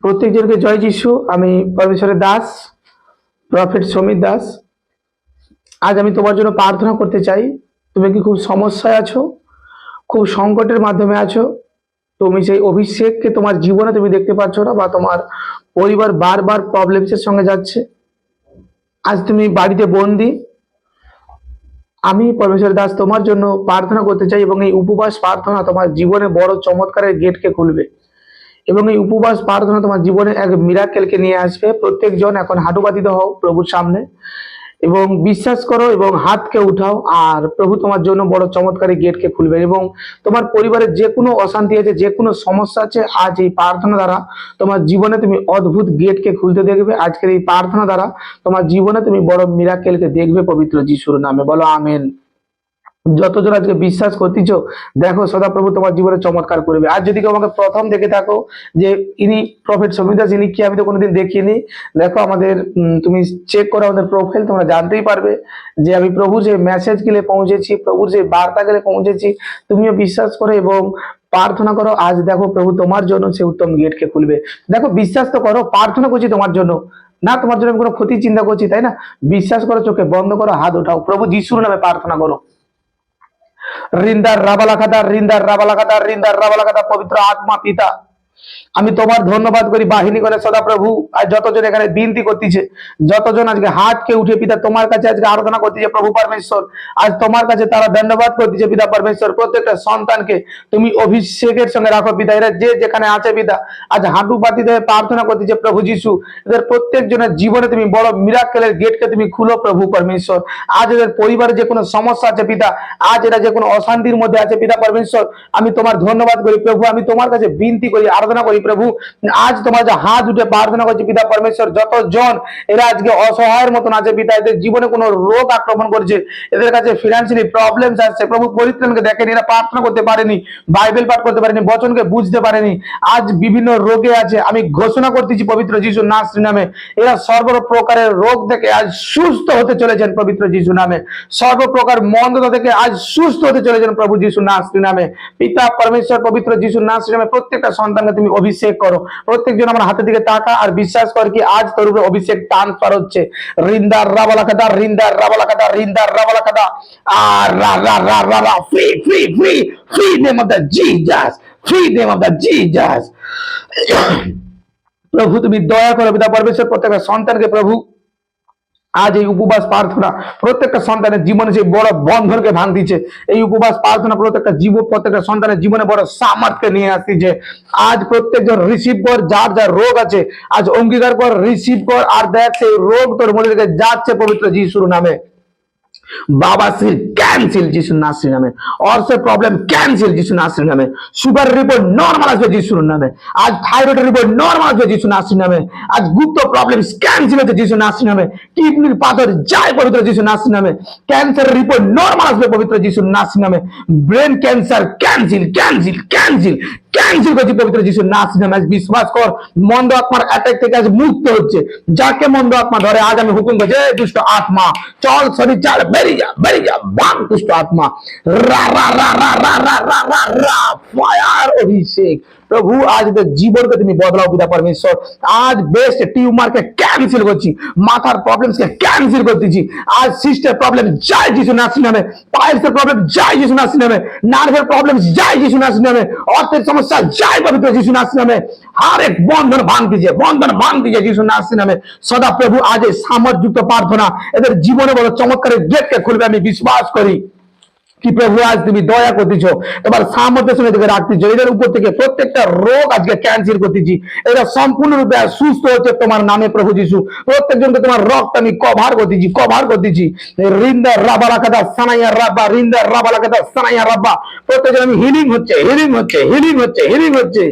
প্রত্যেকজনকে জয় যিশু। আমি পরমেশ্বরের দাস, প্রফেট সমীর দাস। আজ আমি তোমার জন্য প্রার্থনা করতে চাই। তুমি কি খুব সমস্যায় আছো, খুব সংকটের মাধ্যমে আছো? তুমি সেই অভিষেককে তোমার জীবনে তুমি দেখতে পাচ্ছ না, বা তোমার পরিবার বারবার প্রবলেমসের সঙ্গে যাচ্ছে। আজ তুমি বাড়িতে বন্দি। আমি পরমেশ্বর দাস তোমার জন্য প্রার্থনা করতে চাই, এবং এই উপবাস প্রার্থনা তোমার জীবনে বড় চমৎকারের গেটকে খুলবে, এবং এই উপবাস প্রার্থনা তোমার জীবনে এক মিরাকেলকে নিয়ে আসবে। প্রত্যেকজন এখন হাঁটু পাতিত হও প্রভুর সামনে এবং বিশ্বাস করো এবং হাতকে উঠাও, আর প্রভু তোমার জন্য বড় চমৎকারী গেটকে খুলবে। এবং তোমার পরিবারের যে কোনো অশান্তি আছে, যে কোনো সমস্যা আছে, আজ এই প্রার্থনা দ্বারা তোমার জীবনে তুমি অদ্ভুত গেটকে খুলতে দেখবে। আজকের এই প্রার্থনা দ্বারা তোমার জীবনে তুমি বড় মিরাকেলকে দেখবে পবিত্র যিশুর নামে। বলো আমেন। যতজন আজকে বিশ্বাস করতেছ, দেখো সদাপ্রভু তোমার জীবনে চমৎকার করবে। আর যদি কেউ আমাকে প্রথম দেখে থাকো যে ইনি প্রফেট সমীর দাস, ইনি কি, আমি তো কোনোদিন দেখিনি। দেখো আমাদের তুমি চেক করো আমাদের প্রোফাইল, তোমরা জানতেই পারবে যে আমি প্রভুর যে মেসেজ গেলে পৌঁছেছি, প্রভুর যে বার্তা গেলে পৌঁছেছি। তুমিও বিশ্বাস করো এবং প্রার্থনা করো। আজ দেখো প্রভু তোমার জন্য সে উত্তম গেটকে খুলবে। দেখো বিশ্বাস তো করো, প্রার্থনা করছি তোমার জন্য না, তোমার জন্য আমি কোনো ক্ষতি চিন্তা করছি তাই না। বিশ্বাস করো, চোখে বন্ধ করো, হাত উঠাও, প্রভু যিশুর নামে প্রার্থনা করো। রিন্দার রাবালাকাদা, রিন্দার রাবালাকাদা, রিন্দার রাবালাকাদা। পবিত্র আত্মা পিতা, আমি তোমার ধন্যবাদ করি বাহিনী করে সদা প্রভু। আর যতজন এখানে বিনতি করতেছে, যতজন আজকে হাতকে উঠে পিতা তোমার কাছে আজকে আরাধনা করতেছে প্রভু পরমেশ্বর, আজ তোমার কাছে তারা ধন্যবাদ করতেছে পিতা পরমেশ্বর। প্রত্যেকটা সন্তানকে তুমি অভিষেকের সঙ্গে রাখো পিতা। এরা যে যেখানে আছে পিতা, আজ হাঁটু পাতি দিয়ে প্রার্থনা করতেছে প্রভু যিশু। এদের প্রত্যেকজনের জীবনে তুমি বড় মিরাকেলের গেটকে তুমি খুলো প্রভু পরমেশ্বর। আজ এদের পরিবারে যে কোনো সমস্যা আছে পিতা, আজ এরা যে কোনো অশান্তির মধ্যে আছে পিতা পরমেশ্বর, আমি তোমার ধন্যবাদ করি প্রভু। আমি তোমার কাছে বিনতি করি, আরাধনা করি প্রভু। আজ তোমার যে হাত উঠে প্রার্থনা করছি পিতা পরমেশ্বর, যতজন এরা আজকে অসহায়ের মতন আছে পিতা, এদের জীবনে কোনো রোগ আক্রমণ করছে, এদের কাছে ফিনান্সিয়ালি প্রবলেমস আসছে প্রভু, পরিত্রাণকে দেখেনি, এরা প্রার্থনা করতে পারেনি, বাইবেল পাঠ করতে পারেনি, বচনকে বুঝতে পারেনি, আজ বিভিন্ন রোগে আছে। আমি ঘোষণা করতেছি পবিত্র যিশুর নাসরি নামে, এরা সর্বপ্রকারের রোগ থেকে আজ সুস্থ হতে চলেছেন পবিত্র যিশু নামে। সর্বপ্রকার মন্দতা থেকে আজ সুস্থ হতে চলেছেন প্রভু যিশুর নাসরি নামে। পিতা পরমেশ্বর পবিত্র যিশুর নাসরি নামে প্রত্যেকটা সন্তানকে তুমি অভিষেক করো। প্রত্যেকজন আমার হাতের দিকে তাকা আর বিশ্বাস কর কি আজ তোর উপরে অভিষেক ট্রান্সফার হচ্ছে। রিন্দার রাবালাকাদা, রিন্দার রাবালাকাদা, রিন্দার রাবালাকাদা। আর রা রা রা রা রা, free free free free name of the Jesus, free name of the Jesus. প্রভু তুমি দয়া করো পিতা পরমেশ্বর, প্রত্যেকটা সন্তানকে প্রভু আজ এই উপবাস প্রার্থনা প্রত্যেকটা সন্তানের জীবনে যে বড় বন্ধনকে ভাঙতিছে। এই উপবাস প্রার্থনা প্রত্যেকটা সন্তানের জীবনে বড় সামর্থ্য নিয়ে আসছে। আজ প্রত্যেকজন রিসিভ কর, যার যার রোগ আছে আজ অঙ্গীকার কর, রিসিভ কর, আর দেখ সেই রোগ তোর মধ্যে থেকে যাচ্ছে পবিত্র যিশুর নামে। বাবাসির ক্যান্সেল যিশুর নাসরি নামে, অর্থের প্রবলেম ক্যান্সেল যিশুর নাসরি নামে, সুগার রিপোর্ট নরমাল আসবে যিশুর নামে, আজ থাইরয়েডের রিপোর্ট নরমাল আসবে যিশুর নাসরি নামে, আজ গুপ্ত প্রবলেম ক্যান্সেল হচ্ছে যিশুর নাসরি নামে, কিডনির পাথর যায় পবিত্র যিশুর নাসরি নামে, ক্যান্সারের রিপোর্ট নরমাল আসবে পবিত্র যিশুর নাসরি নামে, brain cancer cancel cancel cancel cancel করছি পবিত্র যিশুর নাসরি নামে। আজ বিশ্বাস কর, মন্দ আত্মার অ্যাটাক থেকে আজ মুক্ত হচ্ছে। যাকে মন্দ আত্মা ধরে আজ আমি হুকুম করছি, দুষ্ট আত্মা চল শরীর চাল, বেরিয়ে যা বেরিয়ে যা, বাম দুষ্ট আত্মা। রা রা রা রা রা রা রা রা রা, ফায়ার অভিষেক প্রভু আজ জীবনকে তুমি বদলাও পিতা পরমেশ্বর। আজ বেস্ট টিউমারকে ক্যান্সেল করছি, মাথার প্রবলেমসকে ক্যান্সেল করতেছি। আজ সিস্টের প্রবলেম যায় যিশু নাসরি নামে, পাইলসের প্রবলেম যায় যিশু নাসরি নামে, নার্ভের প্রবলেম যায় যিশু নাসরি নামে, অর্থের সমস্যা যায় পবিত্র যিশু নাসরি নামে। আর এক বন্ধন ভাঙতিছে যিশু নাসরি নামে। সদা প্রভু আজ এই সামর্থ্যযুক্ত প্রার্থনা এদের জীবনে বড় চমৎকারের গেটকে খুলবে, আমি বিশ্বাস করি কি প্রভু আজ তুমি দয়া করতেছ, তোমার সামর্থ্যের সঙ্গে থেকে রাখতেছ। এদের উপর থেকে প্রত্যেকটা রোগ আজকে ক্যান্সেল করতেছি, এরা সম্পূর্ণরূপে সুস্থ হচ্ছে তোমার নামে প্রভু যিশু। প্রত্যেকজনকে তোমার রক্ত আমি কভার করতেছি। রিন্দার রাবালাকাদা সানাইয়া রাব্বা, রিন্দার রাবালাকাদা সানাইয়া রাব্বা। প্রত্যেকজন আমি হিলিং হচ্ছে।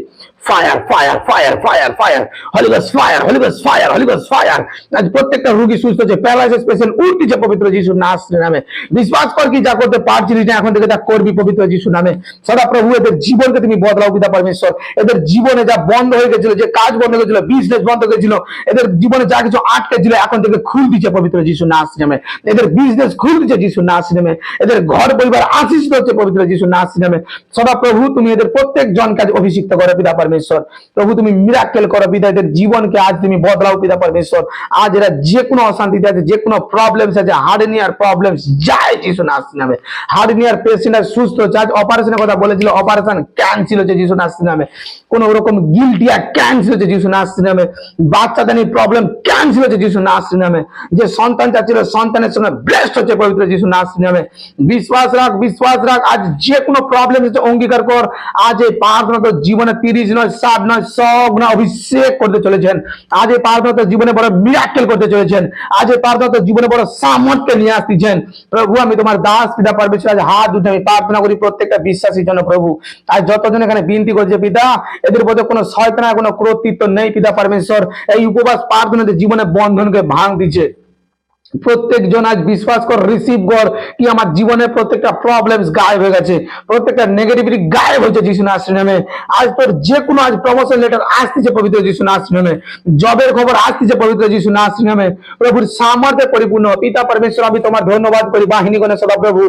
Fire fire fire fire fire, holy ghost fire, holy ghost fire, holy ghost fire. আজ প্রত্যেকটা রোগী সুস্থ হচ্ছে, প্যারালাইসিস পেশেন্ট উঠছে পবিত্র যিশুর নাসরি নামে। বিশ্বাস কর কি যা করতে পারছিস না এখন থেকে তা করবি পবিত্র যিশুর নামে। সদা প্রভু এদের জীবনকে তুমি বদলাও পিতা পরমেশ্বর। এদের জীবনে যা বন্ধ হয়ে গেছিল, যে কাজ বন্ধ হয়ে গেছিল, বিজনেস বন্ধ হয়ে গেছিল, এদের জীবনে যা কিছু আটকে ছিল এখন থেকে খুল দিচ্ছে পবিত্র যিশুর নাসরি নামে। এদের বিজনেস খুল দিচ্ছে যিশুর নাসরি নামে। এদের ঘর পরিবার আশীষিত হচ্ছে পবিত্র যিশুর নাসরি নামে। সদা প্রভু তুমি এদের প্রত্যেক জন কাজ অভিষিক্ত করো পিতা পরমেশ্বর। परमेश्वर। प्रभु তুমি মিরাকেল করো পিতা, এদের জীবনকে আজ তুমি বদলাও পিতা परमेश्वर। আজ এরা যে কোনো অশান্তিতে আছে, যে কোনো প্রবলেমস আছে, হার্নিয়ার প্রবলেমস যায় যিশু নাসির নামে। হার্নিয়ার পেশেন্ট সুস্থ হচ্ছে, আজ অপারেশনের কথা বলেছিল, অপারেশন ক্যান্সেল হচ্ছে যিশু নাসির নামে। কোন রকম গিল্টিয়া ক্যান্সেল হচ্ছে যিশু নাসির নামে। বাচ্চাদের প্রবলেম ক্যান্সেল হচ্ছে যিশু নাসির নামে। যে সন্তান চাচ্ছিল সন্তানের সঙ্গে ব্লেসড হচ্ছে পবিত্র যিশু নাসির নামে। বিশ্বাস রাখ, বিশ্বাস রাখ, আজ যে কোনো প্রবলেম হচ্ছে অঙ্গীকার কর। আজ এই প্রার্থনা তো জীবনে 30 নয়, 60 নয়, 100 গুণা অভিষেক করতে চলেছেন। আজ এই প্রার্থনা তো জীবনে বড় মিরাকেল করতে চলেছেন। আজ এই প্রার্থনা তো জীবনে বড় সামর্থ্য নিয়ে আসতেছেন। প্রভু আমি তোমার দাস পিতা परमेश्वर, আজ হাত উঠে আমি প্রার্থনা করি প্রত্যেকটা বিশ্বাসীর জন্য। প্রভু আজ যতজন এখানে বিনতি করছে পিতা, এদের মধ্যে কোনো শয়তান কোনো ক্রোধিত্ব নেই পিতা परमेश्वर। এই উপবাস প্রার্থনাতে জীবনে বন্ধনকে ভাঙ দিচ্ছে। প্রত্যেকজন আজ বিশ্বাস কর, রিসিভ কর কি আমার জীবনে প্রত্যেকটা প্রবলেমস গায়েব হয়ে গেছে, প্রত্যেকটা নেগেটিভিটি গায়েব হয়েছে যিশু নাসির নামে। আজ তোর যে কোনো আজ প্রমোশন লেটার আসতেছে পবিত্র যিশু নাসির নামে। জবের খবর আসতেছে পবিত্র যিশু নাসির নামে। প্রভুর সামর্থ্যে পরিপূর্ণ পিতা परमेश्वर, আমি তোমার ধন্যবাদ করি বাহিনীগণের সদা প্রভু।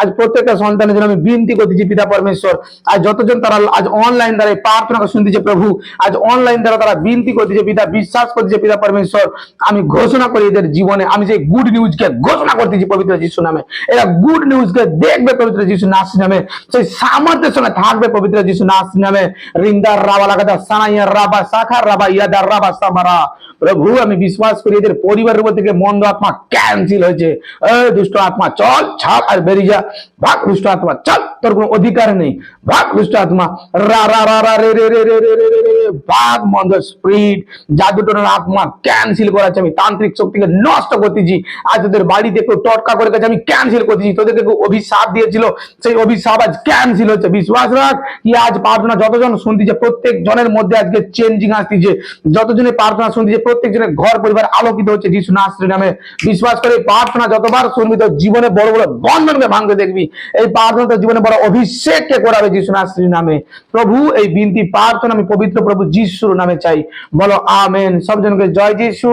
আজ প্রত্যেকটা সন্তানের জন্য আমি বিনতি করতেছি পিতা परमेश्वर। আজ যতজন তারা আজ অনলাইন দ্বারা এই প্রার্থনাকে শুনতেছে প্রভু, আজ অনলাইন দ্বারা তারা বিনতি করতেছে পিতা, বিশ্বাস করতেছে পিতা परमेश्वर। আমি ঘোষণা করি এদের জীবনে, আমি যে গুড নিউজ কে ঘোষণা করতেছি পবিত্র যিশু নামে। এরা গুড নিউজ কে দেখবে পবিত্র যিশু নাসির নামে, সেই সামর্থ্যের সঙ্গে থাকবে পবিত্র যিশু নাসির নামে। রিন্দার রাবা লাগাদা সানাইয়া রাবা সাখার রাবা ইয়াদার রাবা সামারা। প্রভু আমি বিশ্বাস করি এদের পরিবারের উপর থেকে মন্দ আত্মা ক্যান্সেল হয়েছে। দুষ্ট আত্মা চল, ছাড় আর বেরিয়ে যা। ভাগ দুষ্ট আত্মা, চল, তোর কোনো অধিকার নেই। ভাগ দুষ্ট আত্মা, রা রা রা রা রে রে রে রে রে রে রে রে, ভাগ মন্দ স্পিরিট, জাদুটনার আত্মা ক্যান্সেল করাচ্ছে আমি। তান্ত্রিক শক্তিকে নষ্ট করতেছি। আজ তোদের বাড়িতে কেউ টটকা করে গেছে, আমি ক্যান্সেল করতেছি। তোদেরকে কেউ অভিশাপ দিয়েছিল, সেই অভিশাপ আজ ক্যান্সেল হচ্ছে। বিশ্বাস রাখ কি আজ প্রার্থনা যতজন শুনতেছে প্রত্যেক জনের মধ্যে আজকে চেঞ্জিং আসতেছে। যতজনে প্রার্থনা শুনতেছে প্রত্যেক জনের ঘর পরিবার আলোকিত হচ্ছে যিশু নাসির নামে। বিশ্বাস করে প্রার্থনা যতবার শুনবি তোর জীবনে বড় বড় বন্ধনকে ভাঙতে দেখবি। এই প্রার্থনা তোর জীবনে বড় অভিষেককে করাবে যিশু নাসির নামে। প্রভু এই বিনতি প্রার্থনা আমি পবিত্র প্রভু যিশুর নামে চাই, বলো আমেন। সব জনকে জয় যিশু।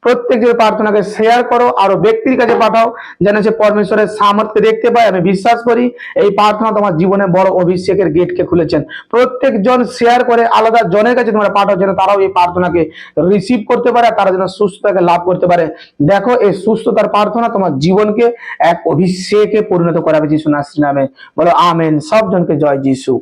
প্রত্যেকের প্রার্থনাকে শেয়ার করো, আরো ব্যক্তির কাছে পাঠাও যেন সে পরমেশ্বরের সামর্থ্য দেখতে পায়। আমি বিশ্বাস করি এই প্রার্থনা তোমার জীবনে বড় অভিষেকের গেটকে খুলেছেন। প্রত্যেকজন শেয়ার করে আলাদা জনের কাছে তোমরা পাঠাও যেন তারাও এই প্রার্থনাকে রিসিভ করতে পারে, তারা যেন সুস্থতাকে লাভ করতে পারে। দেখো এই সুস্থতার প্রার্থনা তোমার জীবনকে এক অভিষেকে পরিণত করাবে যিশু নাসির নামে, বলো আমেন। সব জনকে জয় যিশু।